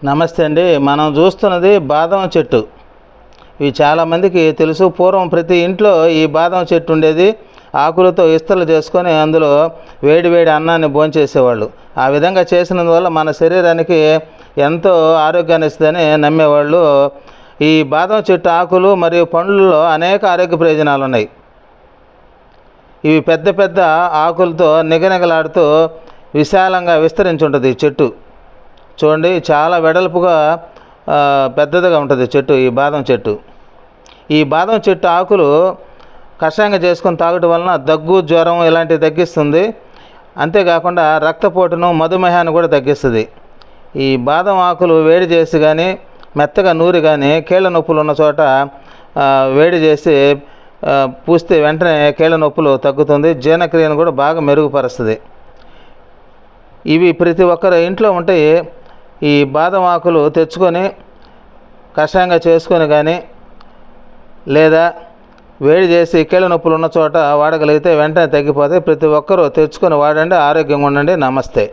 నమస్తే అండి. మనం చూస్తున్నది బాదం చెట్టు. ఇవి చాలామందికి తెలుసు. పూర్వం ప్రతి ఇంట్లో ఈ బాదం చెట్టు ఉండేది. ఆకులతో ఇస్తలు చేసుకొని అందులో వేడి వేడి అన్నాన్ని భోంచేసేవాళ్ళు. ఆ విధంగా చేసినందువల్ల మన శరీరానికి ఎంతో ఆరోగ్యాన్ని ఇస్తుందని నమ్మేవాళ్ళు. ఈ బాదం చెట్టు ఆకులు మరియు పండ్లలో అనేక ఆరోగ్య ప్రయోజనాలు ఉన్నాయి. ఇవి పెద్ద పెద్ద ఆకులతో నిగనిగలాడుతూ విశాలంగా విస్తరించి ఉంటుంది ఈ చెట్టు. చూడండి, చాలా వెడల్పుగా పెద్దదిగా ఉంటుంది చెట్టు, ఈ బాదం చెట్టు. ఈ బాదం చెట్టు ఆకులు కషాయంగా చేసుకొని తాగటం వలన దగ్గు, జ్వరం ఇలాంటివి తగ్గిస్తుంది. అంతేకాకుండా రక్తపోటును, మధుమేహాన్ని కూడా తగ్గిస్తుంది. ఈ బాదం ఆకులు వేడి చేసి కానీ, మెత్తగా నూరి కానీ కీళ్ళ నొప్పులు ఉన్న చోట వేడి చేసి పూస్తే వెంటనే కీళ్ళ నొప్పులు తగ్గుతుంది. జీర్ణక్రియను కూడా బాగా మెరుగుపరుస్తుంది. ఇవి ప్రతి ఒక్కరి ఇంట్లో ఉంటాయి. ఈ బాదం ఆకులు తెచ్చుకొని కషాయంగా చేసుకొని కానీ, లేదా వేడి చేసి కీళ్ళ నొప్పులు ఉన్న చోట వాడగలిగితే వెంటనే తగ్గిపోతాయి. ప్రతి ఒక్కరూ తెచ్చుకొని వాడండి. ఆరోగ్యంగా ఉండండి. నమస్తే.